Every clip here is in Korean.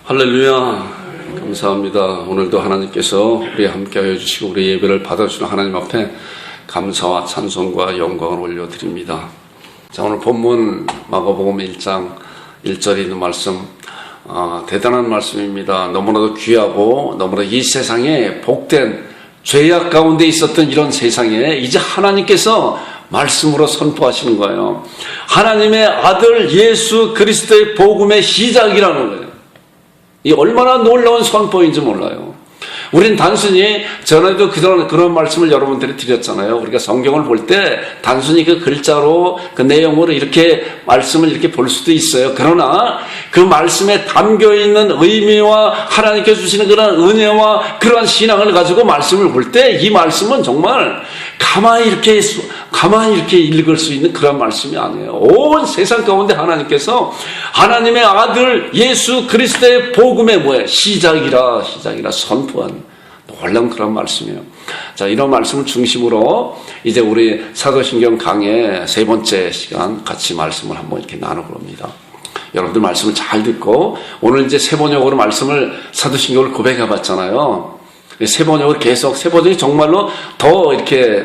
할렐루야. 감사합니다. 오늘도 하나님께서 우리 함께하여 주시고 우리 예배를 받아주시는 하나님 앞에 감사와 찬송과 영광을 올려드립니다. 자, 오늘 본문 마가복음 1장 1절에 있는 말씀, 대단한 말씀입니다. 너무나도 귀하고 너무나 이 세상에 복된 죄악 가운데 있었던 이런 세상에 이제 하나님께서 말씀으로 선포하시는 거예요. 하나님의 아들 예수 그리스도의 복음의 시작이라는 거예요. 이 얼마나 놀라운 선포인지 몰라요. 우린 단순히 전에도 그런 말씀을 여러분들이 드렸잖아요. 우리가 성경을 볼 때 단순히 그 글자로 그 내용으로 이렇게 말씀을 이렇게 볼 수도 있어요. 그러나 그 말씀에 담겨 있는 의미와 하나님께서 주시는 그런 은혜와 그러한 신앙을 가지고 말씀을 볼 때 이 말씀은 정말 가만히 이렇게 읽을 수 있는 그런 말씀이 아니에요. 온 세상 가운데 하나님께서 하나님의 아들 예수 그리스도의 복음의 시작이라 선포한 놀라운 그런 말씀이에요. 자, 이런 말씀을 중심으로 이제 우리 사도신경 강의 세 번째 시간 같이 말씀을 한번 이렇게 나눠봅니다. 여러분들 말씀을 잘 듣고 오늘 이제 세 번역으로 말씀을 사도신경을 고백해 봤잖아요. 세 번역을 계속, 세 번역이 정말로 더 이렇게,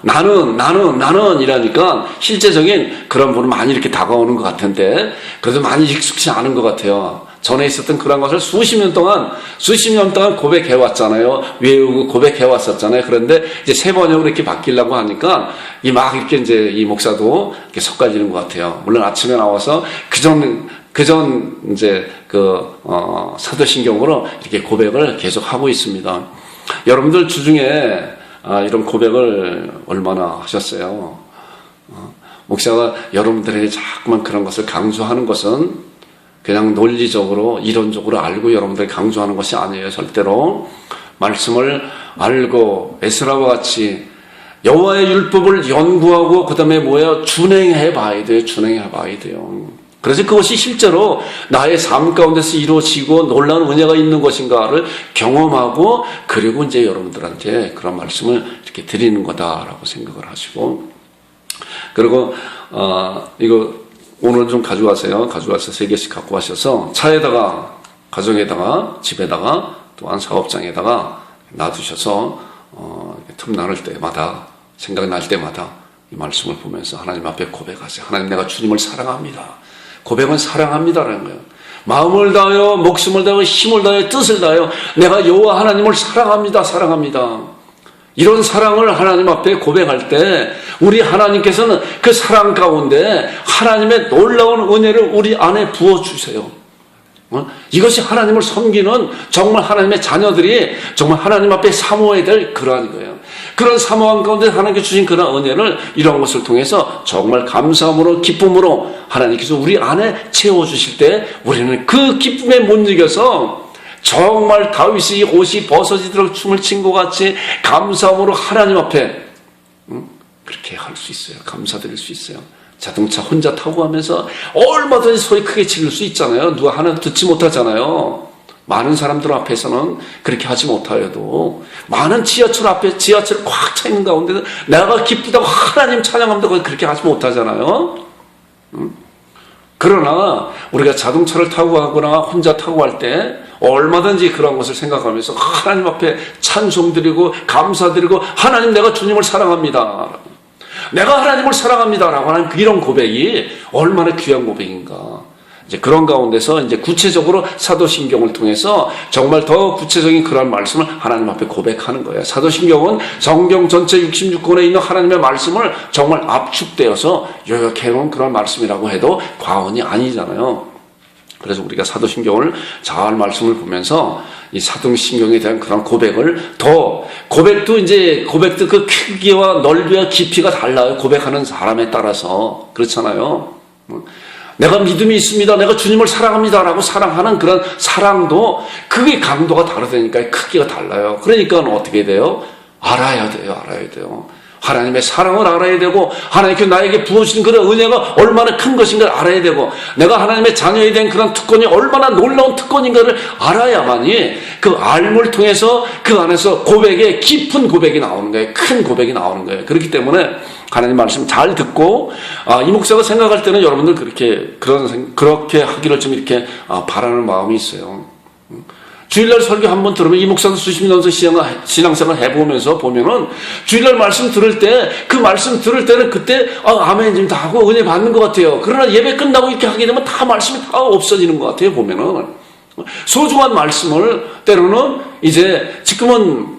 나는 이라니까 실제적인 그런 부분은 많이 이렇게 다가오는 것 같은데, 그래도 많이 익숙치 않은 것 같아요. 전에 있었던 그런 것을 수십 년 동안 고백해 왔잖아요. 외우고 고백해 왔었잖아요. 그런데 이제 세 번역으로 이렇게 바뀌려고 하니까, 이렇게 이제 이 목사도 이렇게 섞어지는 것 같아요. 물론 아침에 나와서 사도신경으로 이렇게 고백을 계속 하고 있습니다. 여러분들 주중에 이런 고백을 얼마나 하셨어요? 목사가 여러분들에게 자꾸만 그런 것을 강조하는 것은 그냥 논리적으로, 이론적으로 알고 여러분들에게 강조하는 것이 아니에요. 절대로. 말씀을 알고 에스라와 같이 여호와의 율법을 연구하고 그 다음에 준행해 봐야 돼요. 그래서 그것이 실제로 나의 삶 가운데서 이루어지고 놀라운 은혜가 있는 것인가를 경험하고, 그리고 이제 여러분들한테 그런 말씀을 이렇게 드리는 거다라고 생각을 하시고, 그리고 이거 오늘 좀 가져와서 3개씩 갖고 가셔서 차에다가, 가정에다가, 집에다가, 또한 사업장에다가 놔두셔서 틈 나눌 때마다, 생각날 때마다 이 말씀을 보면서 하나님 앞에 고백하세요. 하나님, 내가 주님을 사랑합니다. 고백은 사랑합니다라는 거예요. 마음을 다하여, 목숨을 다하여, 힘을 다하여, 뜻을 다하여 내가 여호와 하나님을 사랑합니다. 이런 사랑을 하나님 앞에 고백할 때 우리 하나님께서는 그 사랑 가운데 하나님의 놀라운 은혜를 우리 안에 부어주세요. 이것이 하나님을 섬기는 정말 하나님의 자녀들이 정말 하나님 앞에 사모해야 될 그러한 거예요. 그런 사모함 가운데 하나님께 주신 그런 은혜를 이런 것을 통해서 정말 감사함으로, 기쁨으로 하나님께서 우리 안에 채워주실 때 우리는 그 기쁨에 못 이겨서 정말 다윗이 옷이 벗어지도록 춤을 춘 것 같이 감사함으로 하나님 앞에 그렇게 할 수 있어요. 감사드릴 수 있어요. 자동차 혼자 타고 가면서 얼마든지 소리 크게 지를 수 있잖아요. 누가 하나 듣지 못하잖아요. 많은 사람들 앞에서는 그렇게 하지 못하여도, 많은 지하철 앞에 지하철 꽉 차 있는 가운데서 내가 기쁘다고 하나님 찬양합니다 그렇게 하지 못하잖아요. 그러나 우리가 자동차를 타고 가거나 혼자 타고 갈 때 얼마든지 그런 것을 생각하면서 하나님 앞에 찬송드리고 감사드리고, 하나님, 내가 주님을 사랑합니다, 내가 하나님을 사랑합니다라고 하는 이런 고백이 얼마나 귀한 고백인가. 이제 그런 가운데서 이제 구체적으로 사도신경을 통해서 정말 더 구체적인 그런 말씀을 하나님 앞에 고백하는 거예요. 사도신경은 성경 전체 66권에 있는 하나님의 말씀을 정말 압축되어서 요약해 놓은 그런 말씀이라고 해도 과언이 아니잖아요. 그래서 우리가 사도신경을 잘 말씀을 보면서 이 사도신경에 대한 그런 고백을 고백도 그 크기와 넓이와 깊이가 달라요. 고백하는 사람에 따라서. 그렇잖아요. 내가 믿음이 있습니다, 내가 주님을 사랑합니다라고 사랑하는 그런 사랑도 그게 강도가 다르다니까, 크기가 달라요. 그러니까 어떻게 돼요? 알아야 돼요. 하나님의 사랑을 알아야 되고 하나님께 나에게 부어주신 그런 은혜가 얼마나 큰 것인가를 알아야 되고 내가 하나님의 자녀에 대한 그런 특권이 얼마나 놀라운 특권인가를 알아야만이 그 알물 통해서 그 안에서 고백에 깊은 고백이 나오는 거예요. 큰 고백이 나오는 거예요. 그렇기 때문에 하나님 말씀 잘 듣고 이 목사가 생각할 때는 여러분들 그렇게 하기를 좀 이렇게 바라는 마음이 있어요. 주일날 설교 한번 들으면 이 목사도 수십 년 신앙생활 해보면서 보면은 주일날 말씀 들을 때 그 말씀 들을 때는 그때 아멘 좀 다 하고 은혜 받는 것 같아요. 그러나 예배 끝나고 이렇게 하게 되면 다 말씀이 다 없어지는 것 같아요. 보면은 소중한 말씀을 때로는 이제 지금은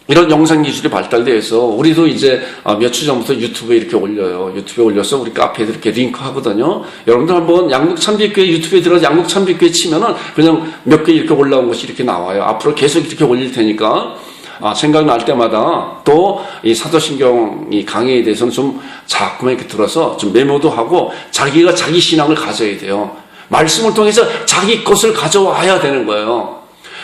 이런 영상 기술이 발달돼서 우리도 이제 몇 주 전부터 유튜브에 이렇게 올려요. 유튜브에 올려서 우리 카페에 이렇게 링크 하거든요. 여러분들 한번 양국찬빛교회 유튜브에 들어가서 양국찬빛교회 치면은 그냥 몇 개 이렇게 올라온 것이 이렇게 나와요. 앞으로 계속 이렇게 올릴 테니까 생각날 때마다 또 이 사도신경 이 강의에 대해서는 좀 자꾸만 이렇게 들어서 좀 메모도 하고 자기가 자기 신앙을 가져야 돼요. 말씀을 통해서 자기 것을 가져와야 되는 거예요.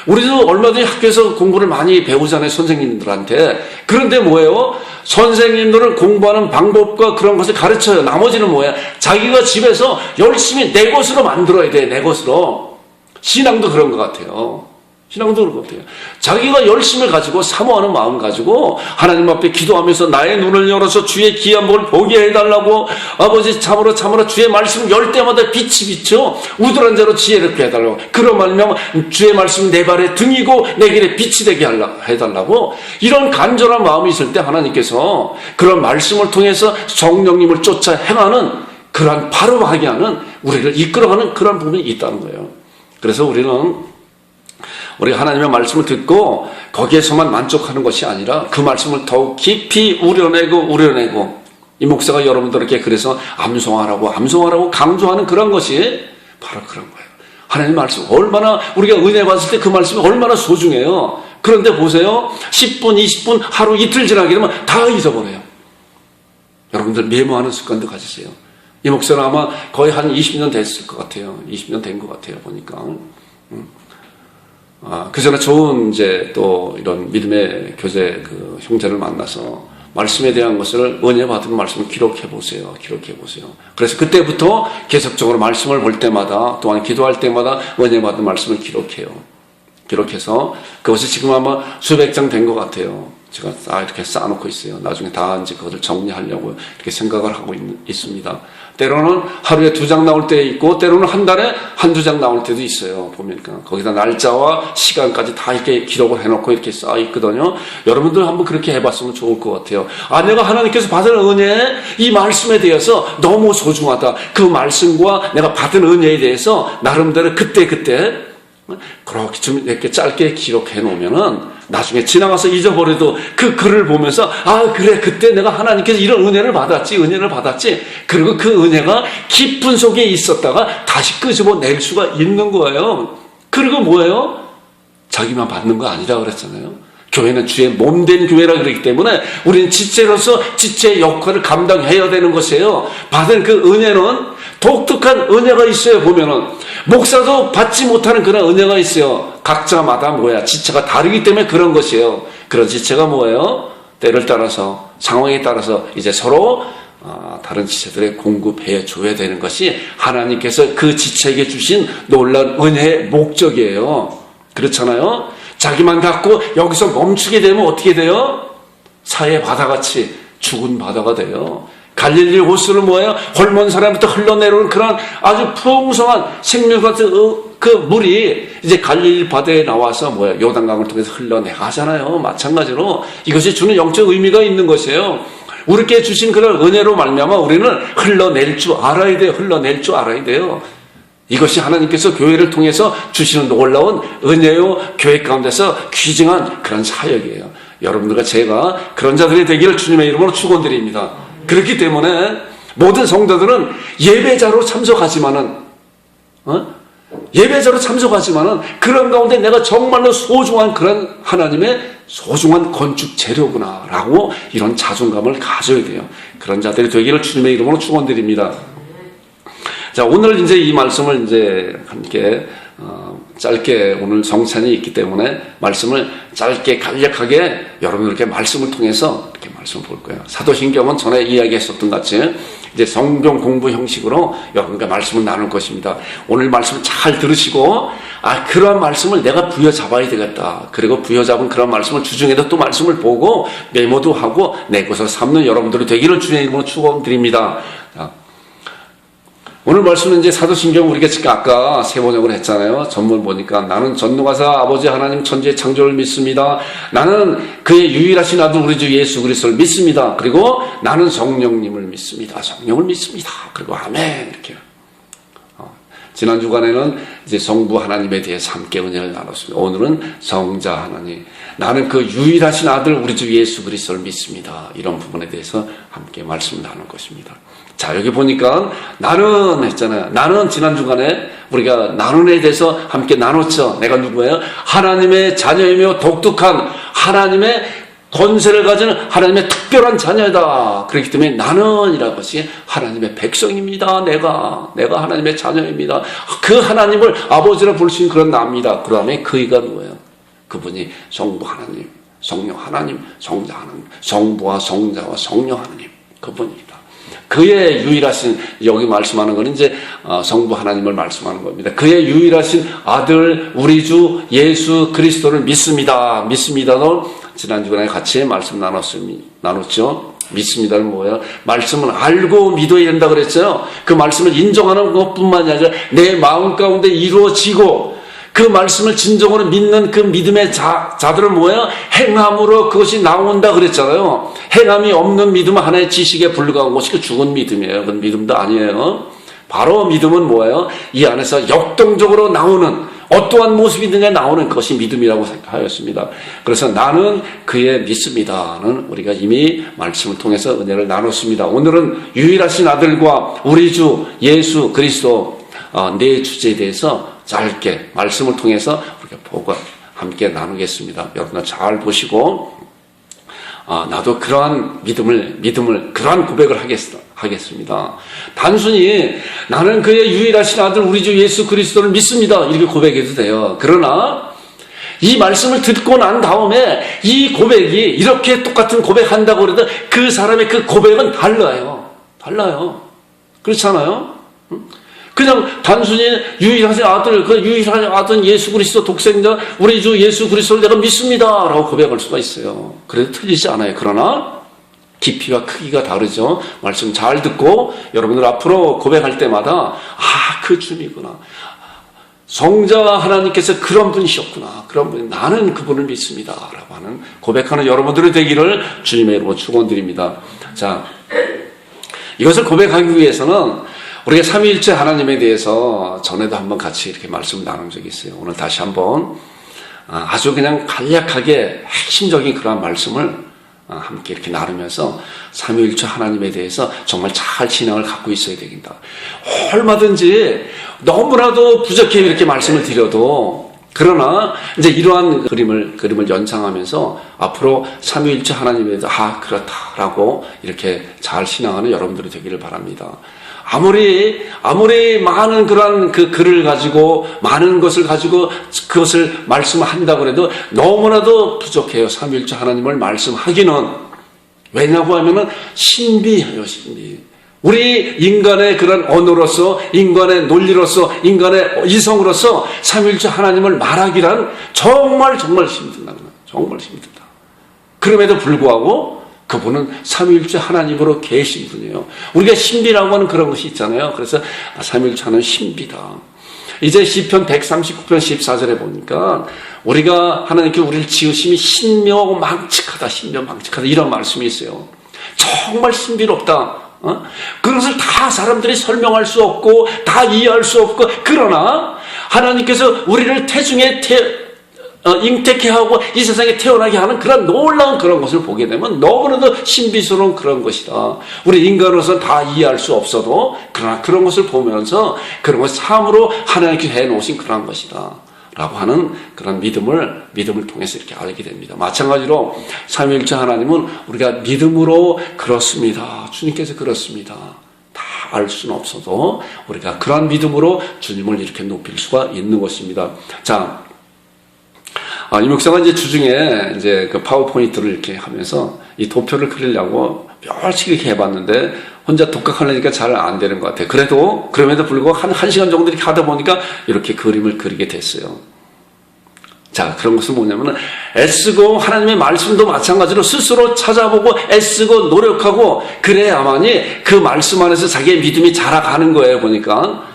우리도 얼마든지 학교에서 공부를 많이 배우잖아요, 선생님들한테. 그런데 뭐예요? 선생님들은 공부하는 방법과 그런 것을 가르쳐요. 나머지는 뭐예요? 자기가 집에서 열심히 내 것으로 만들어야 돼, 내 것으로. 신앙도 그런 것 같아요. 신앙도 그런 것 같아요. 자기가 열심을 가지고 사모하는 마음 가지고 하나님 앞에 기도하면서 나의 눈을 열어서 주의 귀한 복을 보게 해달라고 아버지 참으로 주의 말씀 열 때마다 빛이 비쳐 우둔한 자로 지혜롭게 해달라고 그런 말이면 주의 말씀 내 발에 등이고 내 길에 빛이 되게 해달라고 이런 간절한 마음이 있을 때 하나님께서 그런 말씀을 통해서 성령님을 쫓아 행하는 그러한 바로 하게 하는 우리를 이끌어가는 그런 부분이 있다는 거예요. 그래서 우리가 하나님의 말씀을 듣고 거기에서만 만족하는 것이 아니라 그 말씀을 더욱 깊이 우려내고 이 목사가 여러분들에게 그래서 암송하라고 강조하는 그런 것이 바로 그런 거예요. 하나님의 말씀 얼마나 우리가 은혜 받을 때 그 말씀이 얼마나 소중해요. 그런데 보세요. 10분, 20분, 하루 이틀 지나게 되면 다 잊어버려요. 여러분들 메모하는 습관도 가지세요. 이 목사는 아마 거의 한 20년 됐을 것 같아요. 20년 된 것 같아요. 보니까. 그 전에 좋은 또 이런 믿음의 교제 그 형제를 만나서 말씀에 대한 것을 은혜 받은 말씀을 기록해 보세요. 그래서 그때부터 계속적으로 말씀을 볼 때마다 또한 기도할 때마다 은혜 받은 말씀을 기록해서 그것이 지금 아마 수백 장 된 것 같아요. 제가 이렇게 쌓아놓고 있어요. 나중에 다 이제 그것을 정리하려고 이렇게 생각을 하고 있습니다. 때로는 하루에 2장 나올 때 있고, 때로는 한 달에 1-2장 나올 때도 있어요. 보니까. 거기다 날짜와 시간까지 다 이렇게 기록을 해놓고 이렇게 쌓여 있거든요. 여러분들 한번 그렇게 해봤으면 좋을 것 같아요. 내가 하나님께서 받은 은혜, 이 말씀에 대해서 너무 소중하다. 그 말씀과 내가 받은 은혜에 대해서 나름대로 그때 그렇게 좀 이렇게 짧게 기록해 놓으면은 나중에 지나가서 잊어버려도 그 글을 보면서 그래 그때 내가 하나님께서 이런 은혜를 받았지 그리고 그 은혜가 깊은 속에 있었다가 다시 끄집어낼 수가 있는 거예요. 그리고 뭐예요? 자기만 받는 거 아니라 그랬잖아요. 교회는 주의 몸된 교회라 그러기 때문에 우리는 지체로서 지체의 역할을 감당해야 되는 것이에요. 받은 그 은혜는 독특한 은혜가 있어요. 보면은 목사도 받지 못하는 그런 은혜가 있어요. 각자마다 지체가 다르기 때문에 그런 것이에요. 그런 지체가 뭐예요? 때를 따라서 상황에 따라서 이제 서로 다른 지체들에 공급해 줘야 되는 것이 하나님께서 그 지체에게 주신 놀라운 은혜의 목적이에요. 그렇잖아요. 자기만 갖고 여기서 멈추게 되면 어떻게 돼요? 사해 바다같이 죽은 바다가 돼요. 갈릴리 호수는 뭐예요? 헐몬 사람부터 흘러내려오는 그런 아주 풍성한 생명 같은 그 물이 이제 갈릴리 바다에 나와서 요단강을 통해서 흘러내가잖아요. 마찬가지로 이것이 주는 영적 의미가 있는 것이에요. 우리께 주신 그런 은혜로 말미암아 우리는 흘러낼 줄 알아야 돼요. 이것이 하나님께서 교회를 통해서 주시는 놀라운 은혜요, 교회 가운데서 귀중한 그런 사역이에요. 여러분들과 제가 그런 자들이 되기를 주님의 이름으로 축원드립니다. 그렇기 때문에 모든 성도들은 예배자로 참석하지만은 그런 가운데 내가 정말로 소중한 그런 하나님의 소중한 건축 재료구나라고 이런 자존감을 가져야 돼요. 그런 자들이 되기를 주님의 이름으로 축원드립니다. 자, 오늘 이제 이 말씀을 이제 함께 짧게 오늘 성찬이 있기 때문에 말씀을 짧게 간략하게 여러분들께 말씀을 통해서 이렇게 말씀을 볼 거예요. 사도신경은 전에 이야기했었던 같이 이제 성경 공부 형식으로 여러분과 말씀을 나눌 것입니다. 오늘 말씀 잘 들으시고 그러한 말씀을 내가 부여잡아야 되겠다. 그리고 부여잡은 그런 말씀을 주중에도 또 말씀을 보고 메모도 하고 내 것을 삼는 여러분들이 되기를 주의 이름으로 축원드립니다. 오늘 말씀은 이제 사도신경 우리가 지금 아까 세 번역을 했잖아요. 전문 보니까 나는 전능하사 아버지 하나님 천지의 창조를 믿습니다. 나는 그의 유일하신 아들 우리 주 예수 그리스도를 믿습니다. 그리고 나는 성령님을 믿습니다. 성령을 믿습니다. 그리고 아멘 이렇게. 지난 주간에는 이제 성부 하나님에 대해서 함께 은혜를 나눴습니다. 오늘은 성자 하나님. 나는 그 유일하신 아들 우리 주 예수 그리스도를 믿습니다. 이런 부분에 대해서 함께 말씀을 나눌 것입니다. 자, 여기 보니까 나는 했잖아요. 나는 지난 주간에 우리가 나눈에 대해서 함께 나눴죠. 내가 누구예요? 하나님의 자녀이며 독특한 하나님의 권세를 가진 하나님의 특별한 자녀다. 그렇기 때문에 나는이라는 것이 하나님의 백성입니다. 내가 하나님의 자녀입니다. 그 하나님을 아버지라 볼 수 있는 그런 나입니다. 그 다음에 그이가 누구예요? 그분이 성부 하나님, 성령 하나님, 성자 하나님, 성부와 성자와 성령 하나님, 그분입니다. 그의 유일하신, 여기 말씀하는 것은 이제 성부 하나님을 말씀하는 겁니다. 그의 유일하신 아들 우리 주 예수 그리스도를 믿습니다. 믿습니다도 지난 주간에 같이 말씀 나눴죠. 믿습니다는 뭐예요? 말씀을 알고 믿어야 된다 그랬어요. 그 말씀을 인정하는 것뿐만이 아니라 내 마음 가운데 이루어지고 그 말씀을 진정으로 믿는 그 믿음의 자들은 뭐예요? 행함으로 그것이 나온다 그랬잖아요. 행함이 없는 믿음은 하나의 지식에 불과한 것이 그 죽은 믿음이에요. 그건 믿음도 아니에요. 바로 믿음은 뭐예요? 이 안에서 역동적으로 나오는 어떠한 모습이든지 나오는 것이 믿음이라고 생각하였습니다. 그래서 나는 그의 믿습니다는 우리가 이미 말씀을 통해서 은혜를 나눴습니다. 오늘은 유일하신 아들과 우리 주 예수 그리스도 네 주제에 대해서 짧게 말씀을 통해서 우리가 보고 함께 나누겠습니다. 여러분 잘 보시고 나도 그러한 믿음을 그러한 고백을 하겠습니다. 단순히 나는 그의 유일하신 아들 우리 주 예수 그리스도를 믿습니다. 이렇게 고백해도 돼요. 그러나 이 말씀을 듣고 난 다음에 이 고백이 이렇게 똑같은 고백한다고 해도 그 사람의 그 고백은 달라요. 그렇잖아요? 그냥 단순히 유일하신 아들, 그 유일하신 아들 예수 그리스도 독생자 우리 주 예수 그리스도를 내가 믿습니다 라고 고백할 수가 있어요. 그래도 틀리지 않아요. 그러나 깊이가 크기가 다르죠. 말씀 잘 듣고 여러분들 앞으로 고백할 때마다 그 주님이구나. 성자 하나님께서 그런 분이셨구나. 그런 분, 나는 그분을 믿습니다 라고 하는 고백하는 여러분들이 되기를 주님의 이름으로 축원드립니다. 자, 이것을 고백하기 위해서는 우리가 삼위일체 하나님에 대해서 전에도 한번 같이 이렇게 말씀을 나눈 적이 있어요. 오늘 다시 한번 아주 그냥 간략하게 핵심적인 그러한 말씀을 함께 이렇게 나누면서 삼위일체 하나님에 대해서 정말 잘 신앙을 갖고 있어야 되겠다. 얼마든지 너무나도 부족해 이렇게 말씀을 드려도 그러나 이제 이러한 그림을 연상하면서 앞으로 삼위일체 하나님에 대해서 그렇다라고 이렇게 잘 신앙하는 여러분들이 되기를 바랍니다. 아무리 많은 그러한 그 글을 가지고 많은 것을 가지고 그것을 말씀한다고 해도 너무나도 부족해요. 삼위일체 하나님을 말씀하기는. 왜냐고 하면은 신비해요, 신비. 우리 인간의 그런 언어로서, 인간의 논리로서, 인간의 이성으로서 삼위일체 하나님을 말하기란 정말 힘들다. 정말 힘들다. 그럼에도 불구하고 그분은 삼위일체 하나님으로 계신 분이에요. 우리가 신비라고 하는 그런 것이 있잖아요. 그래서 삼위일체 하나님은 신비다. 이제 시편 139편 14절에 보니까 우리가 하나님께 우리를 지으심이 신묘망측하다 이런 말씀이 있어요. 정말 신비롭다. 그것을 다 사람들이 설명할 수 없고 다 이해할 수 없고 그러나 하나님께서 우리를 태중에 잉태케 하고 이 세상에 태어나게 하는 그런 놀라운 그런 것을 보게 되면 너무나도 신비스러운 그런 것이다. 우리 인간으로서는 다 이해할 수 없어도 그러나 그런 것을 보면서 그런 것을 참으로 하나님께서 해놓으신 그런 것이다 라고 하는 그런 믿음을 통해서 이렇게 알게 됩니다. 마찬가지로 삼위일체 하나님은 우리가 믿음으로 그렇습니다. 주님께서 그렇습니다. 다 알 수는 없어도 우리가 그런 믿음으로 주님을 이렇게 높일 수가 있는 것입니다. 자, 이 목사가 이제 주중에 이제 그 파워포인트를 이렇게 하면서 이 도표를 그리려고 몇씩 이렇게 해봤는데 혼자 독학하려니까 잘 안 되는 것 같아요. 그럼에도 불구하고 한 시간 정도 이렇게 하다 보니까 이렇게 그림을 그리게 됐어요. 자, 그런 것은 뭐냐면 애쓰고 하나님의 말씀도 마찬가지로 스스로 찾아보고 애쓰고 노력하고 그래야만이 그 말씀 안에서 자기의 믿음이 자라가는 거예요, 보니까.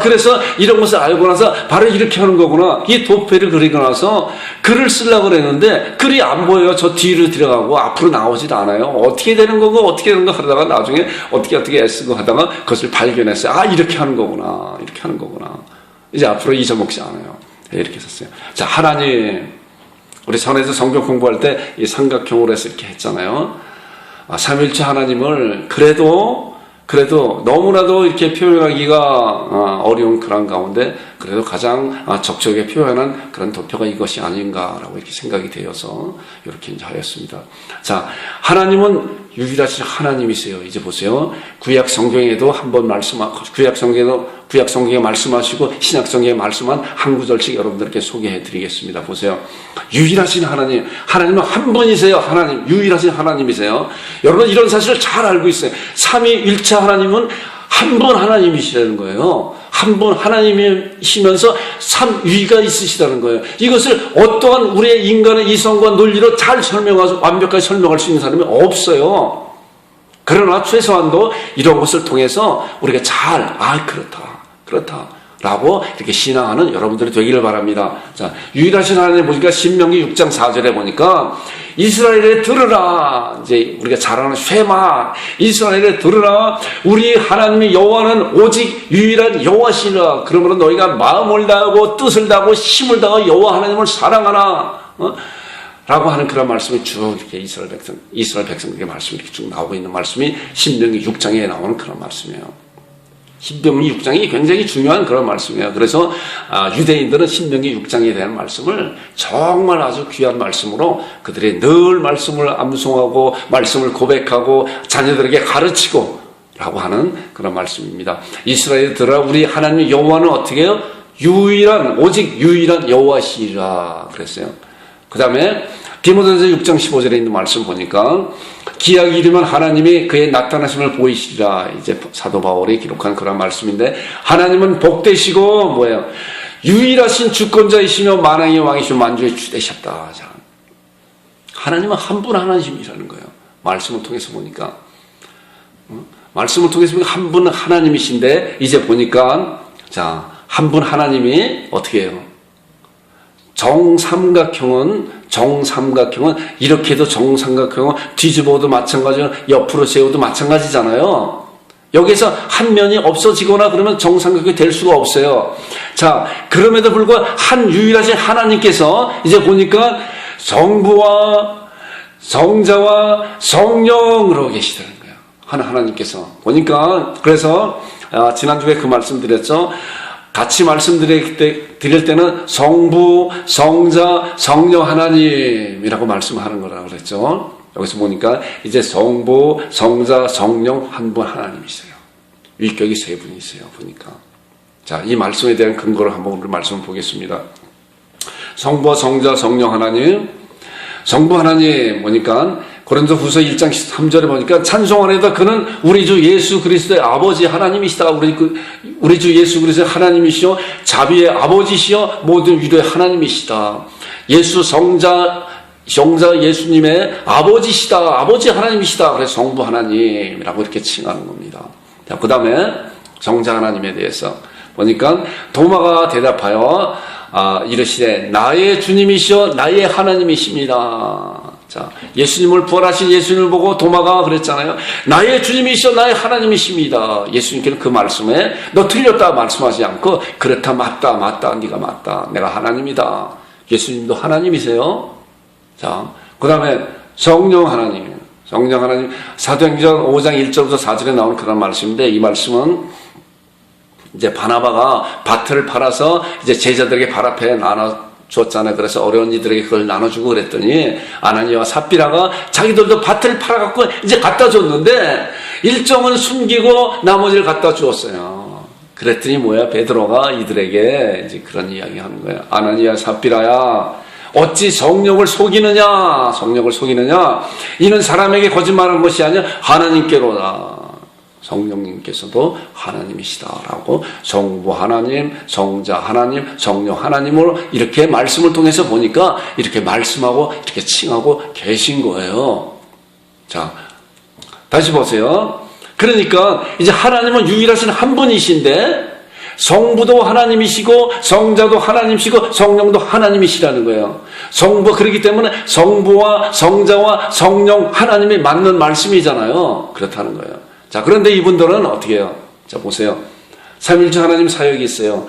그래서 이런 것을 알고 나서 바로 이렇게 하는 거구나. 이 도표를 그리고 나서 글을 쓰려고 그랬는데 글이 안 보여요. 저 뒤로 들어가고 앞으로 나오질 않아요. 어떻게 되는 거고 어떻게 되는 거 하다가 나중에 어떻게 애쓰고 하다가 그것을 발견했어요. 이렇게 하는 거구나. 이렇게 하는 거구나. 이제 앞으로 잊어먹지 않아요. 이렇게 썼어요. 자, 하나님, 우리 전에도 성경 공부할 때 이 삼각형으로 해서 이렇게 했잖아요. 삼일체 하나님을 그래도 너무나도 이렇게 표현하기가 어려운 그런 가운데 그래도 가장 적절하게 표현한 그런 도표가 이것이 아닌가라고 이렇게 생각이 되어서 이렇게 이제 하였습니다. 자, 하나님은 유일하신 하나님이세요. 이제 보세요. 구약 성경에도 한번 구약 성경에 말씀하시고 신약 성경에 말씀한 한 구절씩 여러분들께 소개해 드리겠습니다. 보세요. 유일하신 하나님은 한 분이세요. 하나님, 유일하신 하나님이세요. 여러분 이런 사실을 잘 알고 있어요. 삼위일체 하나님은 한 분 하나님이시라는 거예요. 한 분 하나님이시면서 삼위가 있으시다는 거예요. 이것을 어떠한 우리의 인간의 이성과 논리로 잘 완벽하게 설명할 수 있는 사람이 없어요. 그러나 최소한도 이런 것을 통해서 우리가 그렇다 라고 이렇게 신앙하는 여러분들이 되기를 바랍니다. 자, 유일하신 하나님 보니까 신명기 6장 4절에 보니까 이스라엘에 들으라. 이제 우리가 잘 아는 쉐마. 이스라엘에 들으라. 우리 하나님의 여호와는 오직 유일한 여호와시라. 그러므로 너희가 마음을 다하고 뜻을 다하고 힘을 다하고 여호와 하나님을 사랑하라. 라고 하는 그런 말씀이 쭉 이렇게 이스라엘 백성들에게 말씀이 이렇게 쭉 나오고 있는 말씀이 신명기 6장에 나오는 그런 말씀이에요. 신명기 6장이 굉장히 중요한 그런 말씀이에요. 그래서 유대인들은 신명기 6장에 대한 말씀을 정말 아주 귀한 말씀으로 그들이 늘 말씀을 암송하고 말씀을 고백하고 자녀들에게 가르치고 라고 하는 그런 말씀입니다. 이스라엘 들으라. 우리 하나님 여호와는 어떻게 해요? 오직 유일한 여호와시라 그랬어요. 그 다음에 디모데전서 6장 15절에 있는 말씀 보니까 기약이 이르면 하나님이 그의 나타나심을 보이시리라. 이제 사도 바울이 기록한 그런 말씀인데 하나님은 복되시고 유일하신 주권자이시며 만왕의 왕이시며 만주의 주 되셨다. 자, 하나님은 한 분 하나님이라는 거예요. 말씀을 통해서 보니까 한 분 하나님이신데 이제 보니까 한 분 하나님이 어떻게 해요? 정삼각형은 이렇게 해도 정삼각형은 뒤집어도 마찬가지고 옆으로 세워도 마찬가지잖아요. 여기서 한 면이 없어지거나 그러면 정삼각형이 될 수가 없어요. 자, 그럼에도 불구하고 한 유일하신 하나님께서 이제 보니까 성부와 성자와 성령으로 계시다는 거예요. 하나님께서 보니까 그래서 지난주에 그 말씀 드렸죠. 같이 말씀드릴 때는 성부, 성자, 성령 하나님이라고 말씀하는 거라고 그랬죠. 여기서 보니까 이제 성부, 성자, 성령 한 분 하나님이세요. 위격이 세 분이세요. 보니까. 자, 이 말씀에 대한 근거를 한번 우리 말씀을 보겠습니다. 성부와 성자, 성령 하나님. 성부 하나님 보니까 고린도후서 1장 3절에 보니까 찬송하리다. 그는 우리 주 예수 그리스도의 아버지 하나님이시다. 우리 주 예수 그리스도의 하나님이시요 자비의 아버지시요 모든 위로의 하나님이시다. 예수 성자 예수님의 아버지시다. 아버지 하나님이시다. 그래서 성부 하나님이라고 이렇게 칭하는 겁니다. 자, 그 다음에 성자 하나님에 대해서 보니까 도마가 대답하여 이르시되 나의 주님이시여 나의 하나님이십니다. 자, 예수님을 부활하신 예수님을 보고 도마가 그랬잖아요. 나의 주님이시여 나의 하나님이십니다. 예수님께는 그 말씀에 너 틀렸다 말씀하지 않고 그렇다 맞다 네가 맞다 내가 하나님이다. 예수님도 하나님이세요. 자, 그 다음에 성령 하나님 사도행전 5장 1절부터 4절에 나오는 그런 말씀인데 이 말씀은 이제 바나바가 밭을 팔아서 이제 제자들에게 발 앞에 나눠줬잖아요. 그래서 어려운 이들에게 그걸 나눠주고 그랬더니 아나니아와 삽비라가 자기들도 밭을 팔아갖고 이제 갖다 줬는데 일정은 숨기고 나머지를 갖다 주었어요. 그랬더니 베드로가 이들에게 이제 그런 이야기 하는 거예요. 아나니아 삽비라야 어찌 성령을 속이느냐? 성령을 속이느냐? 이는 사람에게 거짓말한 것이 아니라 하나님께로다. 성령님께서도 하나님이시다라고 성부 하나님, 성자 하나님, 성령 하나님으로 이렇게 말씀을 통해서 보니까 이렇게 말씀하고 이렇게 칭하고 계신 거예요. 자, 다시 보세요. 그러니까 이제 하나님은 유일하신 한 분이신데 성부도 하나님이시고 성자도 하나님이시고 성령도 하나님이시라는 거예요. 그렇기 때문에 성부와 성자와 성령 하나님이 맞는 말씀이잖아요. 그렇다는 거예요. 자, 그런데 이분들은 어떻게 해요? 자, 보세요. 삼위일체 하나님 사역이 있어요.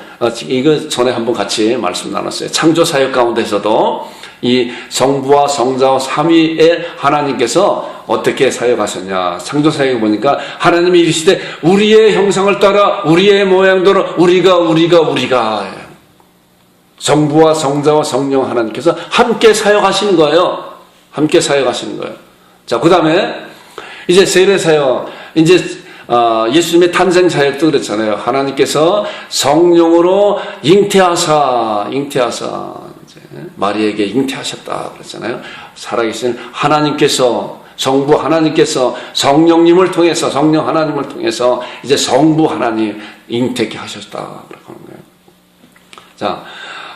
이거 전에 한번 같이 말씀 나눴어요. 창조 사역 가운데서도 이 성부와 성자와 삼위의 하나님께서 어떻게 사역하셨냐. 창조 사역에 보니까 하나님이 이르시되 우리의 형상을 따라 우리의 모양대로 우리가 성부와 성자와 성령 하나님께서 함께 사역하시는 거예요. 함께 사역하시는 거예요. 자, 그 다음에 이제 세례 사역, 이제 예수님의 탄생 사역도 그렇잖아요. 하나님께서 성령으로 잉태하사 이제 마리에게 잉태하셨다 그랬잖아요. 살아계신 하나님께서 성부 하나님께서 성령님을 통해서 성령 하나님을 통해서 이제 성부 하나님 잉태케 하셨다 그렇게 하는 거예요. 자,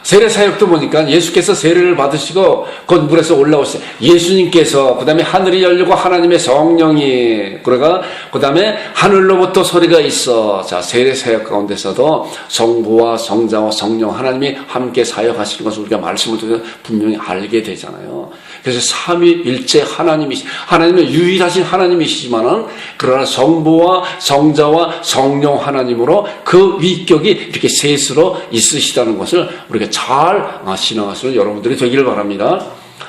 세례 사역도 보니까 예수께서 세례를 받으시고 곧 물에서 올라오시죠. 예수님께서 그 다음에 하늘이 열리고 하나님의 성령이 그러가 그 다음에 하늘로부터 소리가 있어. 자, 세례 사역 가운데서도 성부와 성자와 성령 하나님이 함께 사역하시는 것을 우리가 말씀을 통해서 분명히 알게 되잖아요. 그래서 삼위일체 하나님은 유일하신 하나님이시지만은 그러나 성부와 성자와 성령 하나님으로 그 위격이 이렇게 셋으로 있으시다는 것을 우리가 잘 신앙하시는 여러분들이 되기를 바랍니다.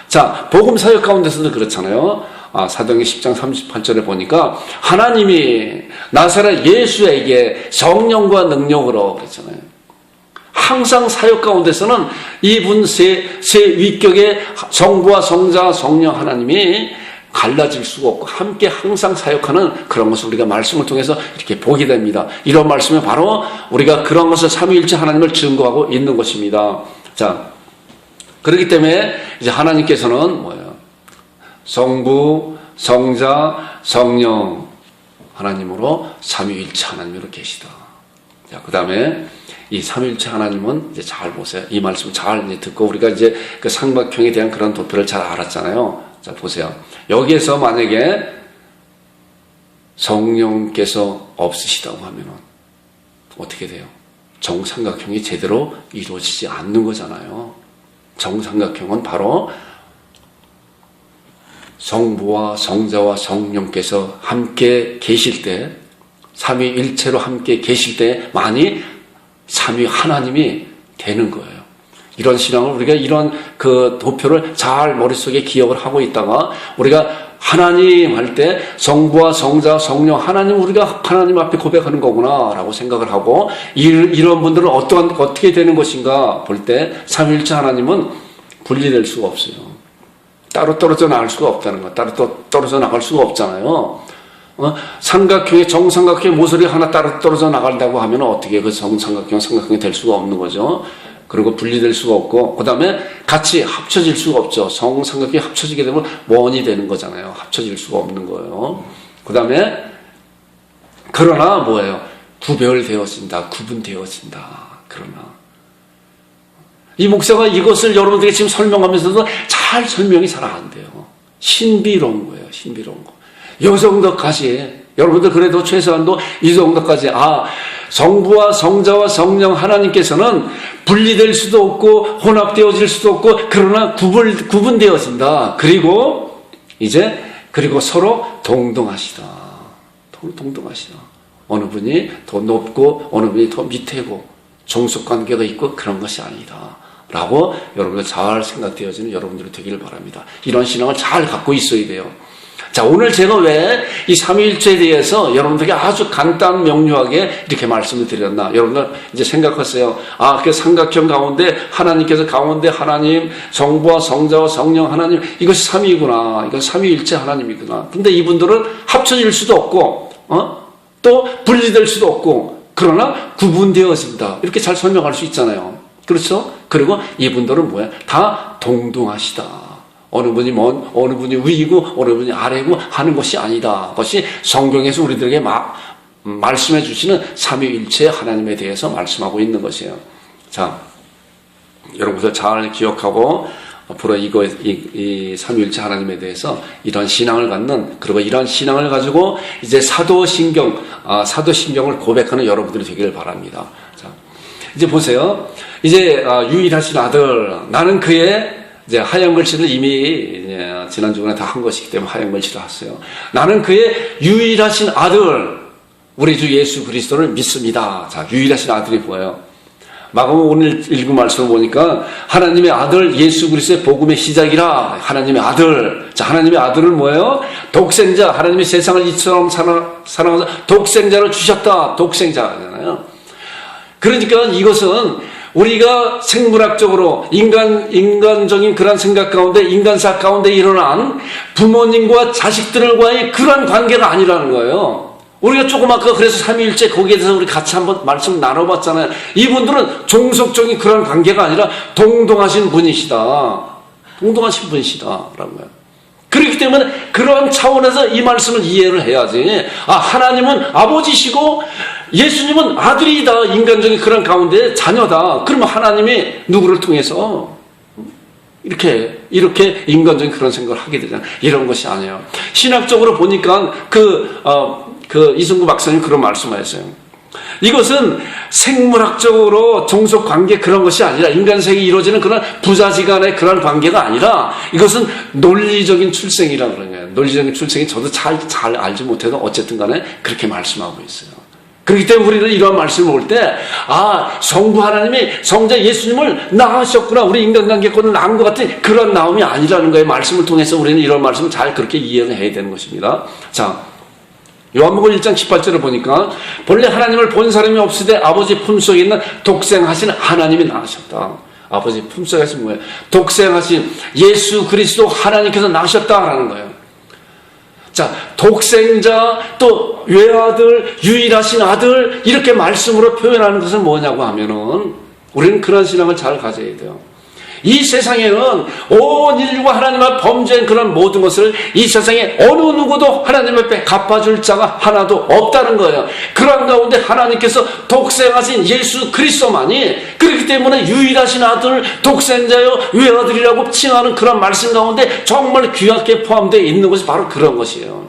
자, 복음 사역 가운데서도 그렇잖아요. 사도행전 10장 38절에 보니까 하나님이 나사렛 예수에게 성령과 능력으로 그랬잖아요. 항상 사역 가운데서는 이분 세 위격의 성부와 성자 성령 하나님이 갈라질 수가 없고 함께 항상 사역하는 그런 것을 우리가 말씀을 통해서 이렇게 보게 됩니다. 이런 말씀이 바로 우리가 그런 것을 삼위일체 하나님을 증거하고 있는 것입니다. 자, 그렇기 때문에 이제 하나님께서는 뭐예요? 성부, 성자, 성령 하나님으로 삼위일체 하나님으로 계시다. 자, 그 다음에 이 삼위일체 하나님은 이제 잘 보세요. 이 말씀 잘 이제 듣고 우리가 이제 그 삼각형에 대한 그런 도표를 잘 알았잖아요. 자, 보세요. 여기에서 만약에 성령께서 없으시다고 하면은 어떻게 돼요? 정삼각형이 제대로 이루어지지 않는 거잖아요. 정삼각형은 바로 성부와 성자와 성령께서 함께 계실 때, 삼위일체로 함께 계실 때만이 삼위 하나님이 되는 거예요. 이런 신앙을 우리가 이런 그 도표를 잘 머릿속에 기억을 하고 있다가 우리가 하나님 할 때 성부와 성자, 성령 하나님 우리가 하나님 앞에 고백하는 거구나라고 생각을 하고 이런 분들은 어떻게 되는 것인가 볼 때 삼위일체 하나님은 분리될 수가 없어요. 따로 떨어져 나갈 수가 없다는 거. 따로 떨어져 나갈 수가 없잖아요. 삼각형의 정삼각형의 모서리 하나 따로 떨어져 나간다고 하면 어떻게 그 삼각형이 될 수가 없는 거죠. 그리고 분리될 수가 없고 그 다음에 같이 합쳐질 수가 없죠. 정삼각형이 합쳐지게 되면 원이 되는 거잖아요. 합쳐질 수가 없는 거예요. 그 다음에 그러나 뭐예요? 구별되어진다. 구분되어진다. 그러나 이 목사가 이것을 여러분들에게 지금 설명하면서도 잘 설명이 잘 안 돼요. 신비로운 거예요. 신비로운 거. 이 정도까지 여러분들 그래도 최소한도 이 정도까지 성부와 성자와 성령 하나님께서는 분리될 수도 없고 혼합되어질 수도 없고 그러나 구분되어진다. 그리고 서로 동등하시다. 동등하시다. 어느 분이 더 높고 어느 분이 더 밑에고 종속관계가 있고 그런 것이 아니다. 라고 여러분들 잘 생각되어지는 여러분들이 되기를 바랍니다. 이런 신앙을 잘 갖고 있어야 돼요. 자, 오늘 제가 왜 이 삼위일체에 대해서 여러분들에게 아주 간단 명료하게 이렇게 말씀을 드렸나? 여러분들 이제 생각하세요. 그 삼각형 가운데 하나님께서 가운데 하나님, 성부와 성자와 성령 하나님, 이것이 삼위구나. 이건 삼위일체 하나님이구나. 근데 이분들은 합쳐질 수도 없고, 또 분리될 수도 없고, 그러나 구분되어진다. 이렇게 잘 설명할 수 있잖아요. 그렇죠? 그리고 이분들은 뭐야? 다 동등하시다. 어느 분이 어느 분이 위이고 어느 분이 아래고 하는 것이 아니다. 그것이 성경에서 우리들에게 말씀해 주시는 삼위일체 하나님에 대해서 말씀하고 있는 것이에요. 자, 여러분들 잘 기억하고 앞으로 이 삼위일체 하나님에 대해서 이런 신앙을 갖는, 그리고 이런 신앙을 가지고 이제 사도신경을 고백하는 여러분들이 되기를 바랍니다. 자, 이제 보세요. 이제 유일하신 아들, 나는 그의 이제 하얀 글씨를 이미 지난주에 다 한 것이기 때문에 하얀 글씨를 했어요. 나는 그의 유일하신 아들, 우리 주 예수 그리스도를 믿습니다. 자, 유일하신 아들이 뭐예요? 마가복음 오늘 읽은 말씀을 보니까 하나님의 아들 예수 그리스도의 복음의 시작이라. 하나님의 아들. 자, 하나님의 아들은 뭐예요? 독생자. 하나님이 세상을 이처럼 사랑하사 독생자를 주셨다. 독생자잖아요. 그러니까 이것은 우리가 생물학적으로 인간적인 그런 생각 가운데, 인간사 가운데 일어난 부모님과 자식들과의 그런 관계가 아니라는 거예요. 우리가 조금 아까 그래서 삼위일체 거기에 대해서 우리 같이 한번 말씀 나눠봤잖아요. 이분들은 종속적인 그런 관계가 아니라 동등하신 분이시다. 동등하신 분이시다라는 거예요. 그렇기 때문에 그런 차원에서 이 말씀을 이해를 해야지. 하나님은 아버지시고 예수님은 아들이다. 인간적인 그런 가운데 자녀다. 그러면 하나님이 누구를 통해서 이렇게 인간적인 그런 생각을 하게 되잖아요. 이런 것이 아니에요. 신학적으로 보니까 이승구 박사님 그런 말씀하셨어요. 이것은 생물학적으로 종속 관계 그런 것이 아니라, 인간색이 이루어지는 그런 부자지간의 그런 관계가 아니라, 이것은 논리적인 출생이라고 그러는 거예요. 논리적인 출생이 저도 잘 알지 못해도 어쨌든 간에 그렇게 말씀하고 있어요. 그렇기 때문에 우리는 이런 말씀을 볼 때, 성부 하나님이 성자 예수님을 낳으셨구나. 우리 인간관계권을 낳은 것 같은 그런 나옴이 아니라는 거예요. 말씀을 통해서 우리는 이런 말씀을 잘 그렇게 이해를 해야 되는 것입니다. 자, 요한복음 1장 18절을 보니까 본래 하나님을 본 사람이 없으되 아버지 품속에 있는 독생하신 하나님이 낳으셨다. 아버지 품속에 하신 뭐예요? 독생하신 예수 그리스도 하나님께서 낳으셨다라는 거예요. 자, 독생자, 또 외아들, 유일하신 아들, 이렇게 말씀으로 표현하는 것은 뭐냐고 하면은, 우리는 그런 신앙을 잘 가져야 돼요. 이 세상에는 온 인류가 하나님 앞에 범죄한 그런 모든 것을 이 세상에 어느 누구도 하나님 앞에 갚아줄 자가 하나도 없다는 거예요. 그런 가운데 하나님께서 독생하신 예수 그리스도만이, 그렇기 때문에 유일하신 아들, 독생자요 외아들이라고 칭하는 그런 말씀 가운데 정말 귀하게 포함되어 있는 것이 바로 그런 것이에요.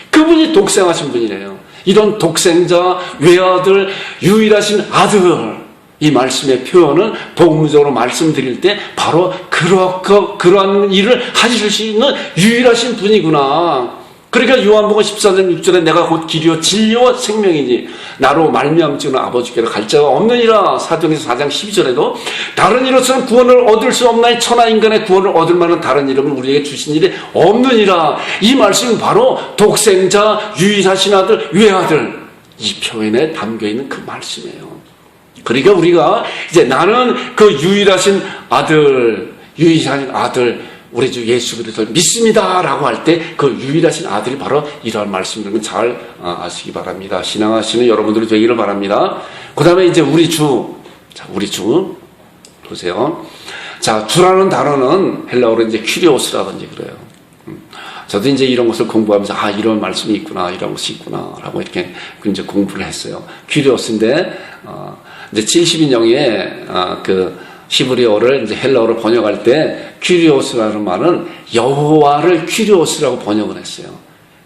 그분이 독생하신 분이래요. 이런 독생자, 외아들, 유일하신 아들, 이 말씀의 표현은 복음적으로 말씀드릴 때 바로 그러한 일을 하실 수 있는 유일하신 분이구나. 그러니까 요한복음 14장 6절에 내가 곧 길이요 진리와 생명이니 나로 말미암지는 아버지께로 갈 자가 없느니라. 사도행전 4장 12절에도 다른 이로서는 구원을 얻을 수 없나니 천하 인간의 구원을 얻을 만한 다른 이름은 우리에게 주신 일이 없느니라. 이 말씀은 바로 독생자, 유일하신 아들, 외아들, 이 표현에 담겨있는 그 말씀이에요. 그러니까 우리가 이제 나는 그 유일하신 아들, 우리 주 예수 그리스도를 믿습니다라고 할 때 그 유일하신 아들이 바로 이러한 말씀들은 잘 아시기 바랍니다. 신앙하시는 여러분들이 되기를 바랍니다. 그 다음에 이제 우리 주 보세요. 자, 주라는 단어는 헬라어로 이제 큐리오스라든지 그래요. 저도 이제 이런 것을 공부하면서 이런 말씀이 있구나, 이런 것이 있구나라고 이렇게 이제 공부를 했어요. 큐리오스인데 이제 70인형의 그 히브리어를 이제 헬라어로 번역할 때 큐리오스라는 말은 여호와를 큐리오스라고 번역을 했어요.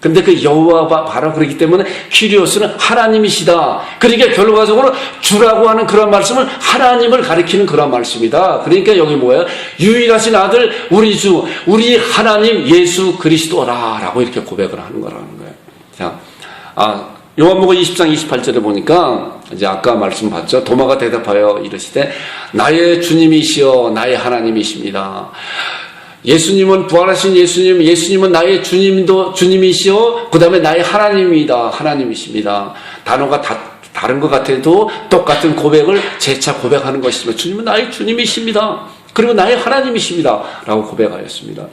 근데 그 여호와가 바로 그렇기 때문에 큐리오스는 하나님이시다. 그러니까 결과적으로 주라고 하는 그런 말씀은 하나님을 가리키는 그런 말씀이다. 그러니까 여기 뭐예요? 유일하신 아들, 우리 주, 우리 하나님 예수 그리스도라라고 이렇게 고백을 하는 거라는 거예요. 자, 요한복음 20장 28절에 보니까 이제 아까 말씀 봤죠. 도마가 대답하여 이르시되 나의 주님이시여 나의 하나님이십니다. 예수님은 부활하신 예수님은 나의 주님이시여 그 다음에 나의 하나님이십니다. 단어가 다른 것 같아도 똑같은 고백을 재차 고백하는 것이지만 주님은 나의 주님이십니다. 그리고 나의 하나님이십니다. 라고 고백하였습니다.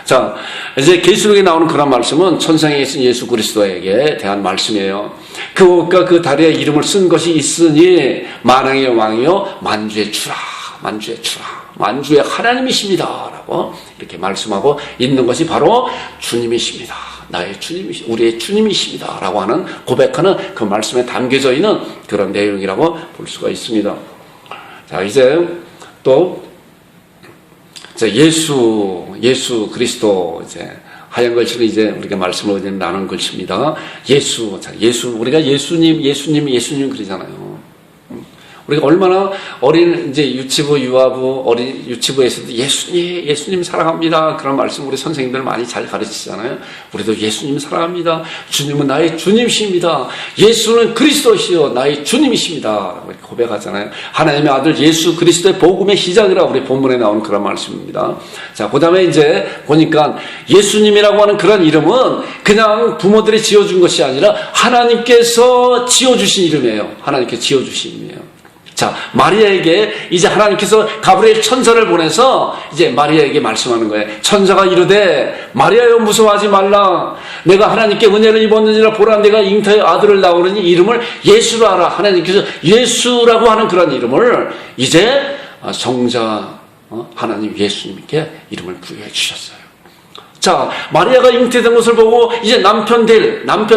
자, 이제 계시록에 나오는 그런 말씀은 천상에 계신 예수 그리스도에게 대한 말씀이에요. 그가 그 다리에 이름을 쓴 것이 있으니 만왕의 왕이요 만주의 주라. 만주의 하나님이십니다 라고 이렇게 말씀하고 있는 것이 바로 주님이십니다. 나의 주님이시, 우리의 주님이십니다 라고 하는 고백하는 그 말씀에 담겨져 있는 그런 내용이라고 볼 수가 있습니다. 자, 이제 또 예수 그리스도 이제 하얀 글씨로 이제 우리가 말씀을 나눈 글씨입니다. 예수, 우리가 예수님 그러잖아요. 우리가 얼마나 어린 이제 유치부, 유아부, 어린 유치부에서도 예수님 사랑합니다. 그런 말씀 우리 선생님들 많이 잘 가르치잖아요. 우리도 예수님 사랑합니다. 주님은 나의 주님이십니다. 예수는 그리스도시요 나의 주님이십니다. 이렇게 고백하잖아요. 하나님의 아들 예수 그리스도의 복음의 시작이라 우리 본문에 나오는 그런 말씀입니다. 자, 그다음에 이제 보니까 예수님이라고 하는 그런 이름은 그냥 부모들이 지어준 것이 아니라 하나님께서 지어주신 이름이에요. 하나님께서 지어주신 이름이에요. 자, 마리아에게 이제 하나님께서 가브리엘 천사를 보내서 이제 마리아에게 말씀하는 거예요. 천사가 이르되 마리아여 무서워하지 말라. 내가 하나님께 은혜를 입었느니라. 보라 내가 잉태의 아들을 낳으니 이름을 예수라 하라. 하나님께서 예수라고 하는 그런 이름을 이제 성자 하나님 예수님께 이름을 부여해 주셨어요. 자, 마리아가 잉태된 것을 보고 이제 남편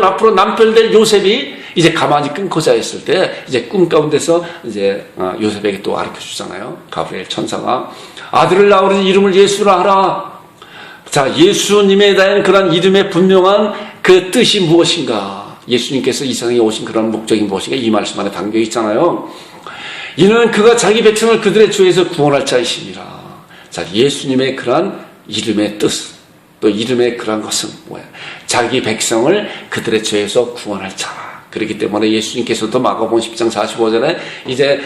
앞으로 남편 될 요셉이 이제 가만히 끊고 자 있을 때 이제 꿈 가운데서 이제 요셉에게 또 가르쳐 주잖아요. 가브리엘 천사가 아들을 낳으니 이름을 예수라 하라. 자, 예수님에 대한 그런 이름의 분명한 그 뜻이 무엇인가? 예수님께서 이 세상에 오신 그런 목적이 무엇인가? 이 말씀 안에 담겨 있잖아요. 이는 그가 자기 백성을 그들의 죄에서 구원할 자이시니라. 자, 예수님의 그런 이름의 뜻. 또 이름의 그런 것은 뭐야? 자기 백성을 그들의 죄에서 구원할 자라. 그렇기 때문에 예수님께서도 마가복음 10장 45절에 이제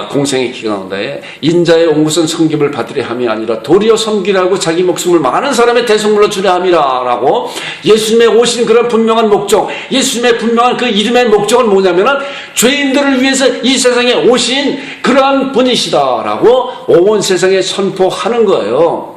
공생의 기가 나온다에 인자의 온 것은 섬김을 받으려 함이 아니라 도리어 섬기라고 자기 목숨을 많은 사람의 대성물로 주려 함이라 라고 예수님의 오신 그런 분명한 목적, 예수님의 분명한 그 이름의 목적은 뭐냐면은 죄인들을 위해서 이 세상에 오신 그러한 분이시다 라고 온 세상에 선포하는 거예요.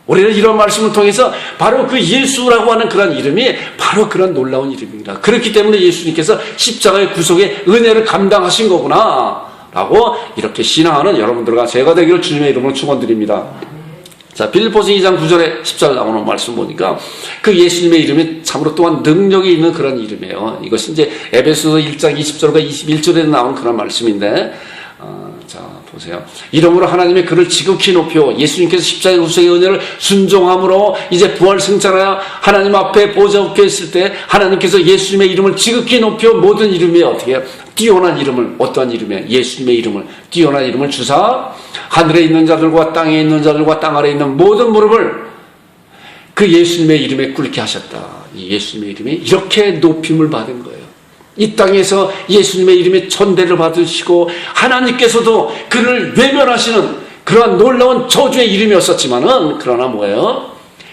우리는 이런 말씀을 통해서 바로 그 예수라고 하는 그런 이름이 바로 그런 놀라운 이름입니다. 그렇기 때문에 예수님께서 십자가의 구속의 은혜를 감당하신 거구나 라고 이렇게 신앙하는 여러분들과 제가 되기를 주님의 이름으로 축원드립니다. 자, 빌립보서 2장 9절에 10절 나오는 말씀 보니까 그 예수님의 이름이 참으로 또한 능력이 있는 그런 이름이에요. 이것이 이제 에베소서 1장 20절과 21절에 나오는 그런 말씀인데 자, 보세요. 이름으로 하나님의 그를 지극히 높여 예수님께서 십자가의 구속의 은혜를 순종함으로 이제 부활 승천하여 하나님 앞에 보좌 얻게 했을 때 하나님께서 예수님의 이름을 지극히 높여 모든 이름에 어떻게 해요? 뛰어난 이름을, 어떠한 이름이에요? 예수님의 이름을, 뛰어난 이름을 주사 하늘에 있는 자들과 땅에 있는 자들과 땅 아래에 있는 모든 무릎을 그 예수님의 이름에 꿇게 하셨다. 이 예수님의 이름이 이렇게 높임을 받은 거예요. 이 땅에서 예수님의 이름에 천대를 받으시고 하나님께서도 그를 외면하시는 그러한 놀라운 저주의 이름이었었지만은 그러나 뭐예요?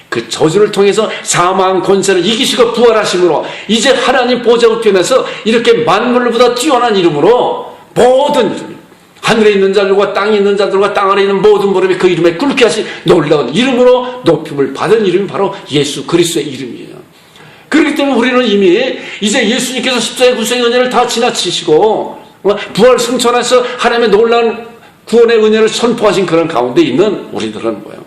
그 저주를 통해서 사망 권세를 이기시고 부활하심으로 이제 하나님 보좌 우편에서 이렇게 만물보다 뛰어난 이름으로 모든 이름, 하늘에 있는 자들과 땅에 있는 자들과 땅 아래에 있는 모든 무릎이 그 이름에 꿇게 하신 놀라운 이름으로 높임을 받은 이름이 바로 예수 그리스도의 이름이에요. 그렇기 때문에 우리는 이미 이제 예수님께서 십자가의 구속의 은혜를 다 지나치시고 부활 승천해서 하나님의 놀라운 구원의 은혜를 선포하신 그런 가운데 있는 우리들은 뭐예요?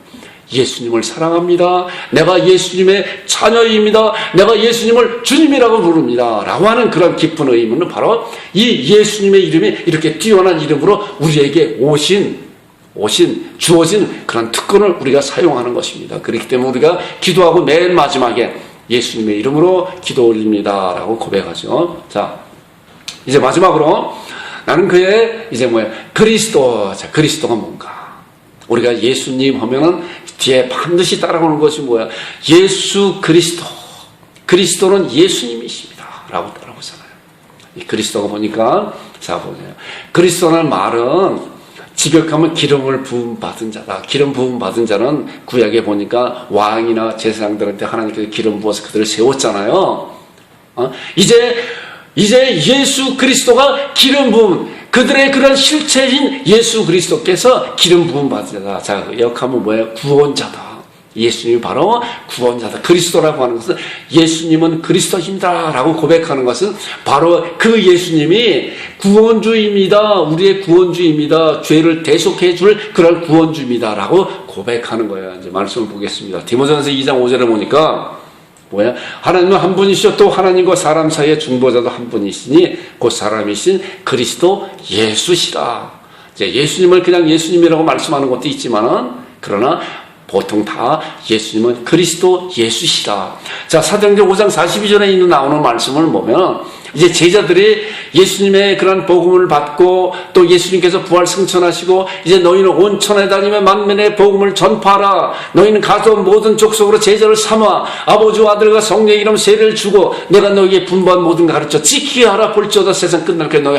예수님을 사랑합니다. 내가 예수님의 자녀입니다. 내가 예수님을 주님이라고 부릅니다. 라고 하는 그런 깊은 의미는 바로 이 예수님의 이름이 이렇게 뛰어난 이름으로 우리에게 주어진 그런 특권을 우리가 사용하는 것입니다. 그렇기 때문에 우리가 기도하고 맨 마지막에 예수님의 이름으로 기도 올립니다. 라고 고백하죠. 자, 이제 마지막으로 나는 그의 이제 뭐예요? 그리스도. 자, 그리스도가 뭔가? 우리가 예수님 하면은 뒤에 반드시 따라오는 것이 뭐야? 예수 그리스도. 그리스도는 예수님이십니다. 라고 따라오잖아요. 이 그리스도가 보니까, 자, 보세요. 그리스도라는 말은 직역하면 기름을 부음 받은 자다. 기름 부음 받은 자는 구약에 보니까 왕이나 제사장들한테 하나님께서 기름 부어서 그들을 세웠잖아요. 이제 예수 그리스도가 기름 부음, 그들의 그런 실체인 예수 그리스도께서 기름 부음 받은 자다. 자, 역하면 뭐예요? 구원자다. 예수님이 바로 구원자다. 그리스도라고 하는 것은 예수님은 그리스도입니다 라고 고백하는 것은 바로 그 예수님이 구원주입니다. 우리의 구원주입니다. 죄를 대속해 줄 그런 구원주입니다 라고 고백하는 거예요. 이제 말씀을 보겠습니다. 디모데전서 2장 5절에 보니까 뭐야? 하나님은 한 분이시오. 또 하나님과 사람 사이의 중보자도 한 분이시니 곧 사람이신 그리스도 예수시라. 이제 예수님을 그냥 예수님이라고 말씀하는 것도 있지만은 그러나 보통 다 예수님은 그리스도 예수시라. 자, 사도행전 5장 42절에 있는 나오는 말씀을 보면 이제 제자들이 예수님의 그런 복음을 받고 또 예수님께서 부활 승천하시고 이제 너희는 온 천하에 다니며 만민의 복음을 전파하라. 너희는 가서 모든 족속으로 제자를 삼아 아버지와 아들과 성령의 이름 세례를 주고 내가 너희에게 분부한 모든 가르쳐 지키게 하라. 볼지어다 세상 끝날까지 너희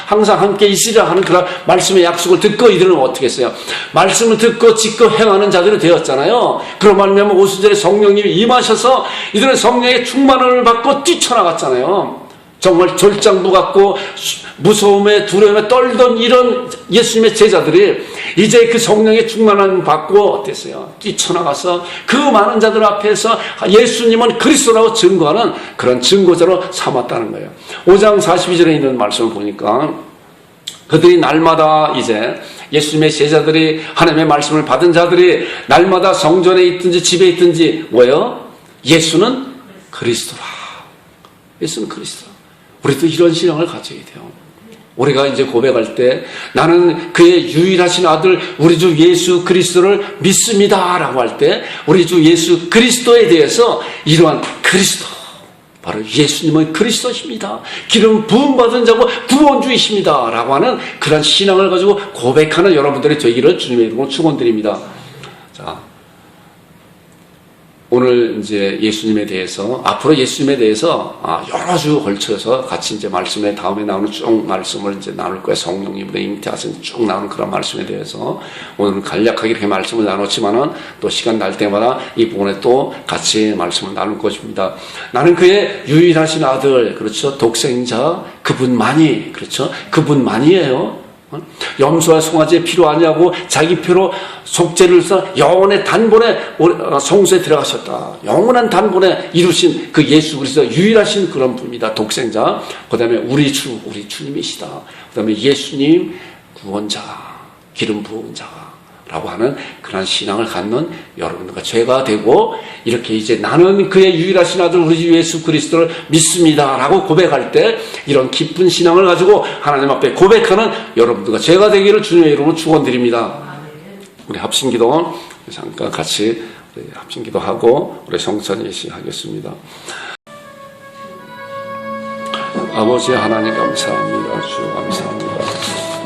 항상 함께 있으리라 하는 그런 말씀의 약속을 듣고 이들은 어떻게 했어요? 말씀을 듣고 짓고 행하는 자들이 되었잖아요. 그런 말미암아 오순절에 성령님이 임하셔서 이들은 성령의 충만을 받고 뛰쳐나갔잖아요. 정말 절장부 같고 무서움에 두려움에 떨던 이런 예수님의 제자들이 이제 그 성령의 충만함을 받고 어땠어요? 뛰쳐나가서 그 많은 자들 앞에서 예수님은 그리스도라고 증거하는 그런 증거자로 삼았다는 거예요. 5장 42절에 있는 말씀을 보니까 그들이 날마다 이제 예수님의 제자들이 하나님의 말씀을 받은 자들이 날마다 성전에 있든지 집에 있든지 뭐예요? 예수는 그리스도라. 예수는 그리스도. 우리도 이런 신앙을 가져야 돼요. 우리가 이제 고백할 때 나는 그의 유일하신 아들 우리 주 예수 그리스도를 믿습니다 라고 할 때 우리 주 예수 그리스도에 대해서 이러한 그리스도 바로 예수님은 그리스도십니다. 기름 부음 받은 자고 구원주이십니다 라고 하는 그런 신앙을 가지고 고백하는 여러분들이 되기를 주님의 이름으로 축원드립니다. 자, 오늘 이제 예수님에 대해서 앞으로 예수님에 대해서 여러 주 걸쳐서 같이 이제 말씀에 다음에 나오는 쭉 말씀을 이제 나눌 거예요. 성령님으로 잉태하신 쭉 나오는 그런 말씀에 대해서 오늘은 간략하게 이렇게 말씀을 나눴지만은 또 시간 날 때마다 이 부분에 또 같이 말씀을 나눌 것입니다. 나는 그의 유일하신 아들, 그렇죠? 독생자 그분만이, 그렇죠? 그분만이에요. 염소와 송아지의 피로 아니하고 자기 피로 속죄를 써 영원의 단번에 성소에 들어가셨다. 영원한 단번에 이루신 그 예수 그리스도 유일하신 그런 분입니다. 독생자. 그 다음에 우리 주님이시다. 그 다음에 예수님 구원자, 기름 부은 자가 라고 하는 그런 신앙을 갖는 여러분들과 죄가 되고 이렇게 이제 나는 그의 유일하신 아들 우리 주 예수 그리스도를 믿습니다 라고 고백할 때 이런 깊은 신앙을 가지고 하나님 앞에 고백하는 여러분들과 죄가 되기를 주님의 이름으로 축원드립니다. 우리 합심기도 잠깐 같이 합심기도하고 우리 성찬 예시하겠습니다. 아버지 하나님 감사합니다. 주 감사합니다.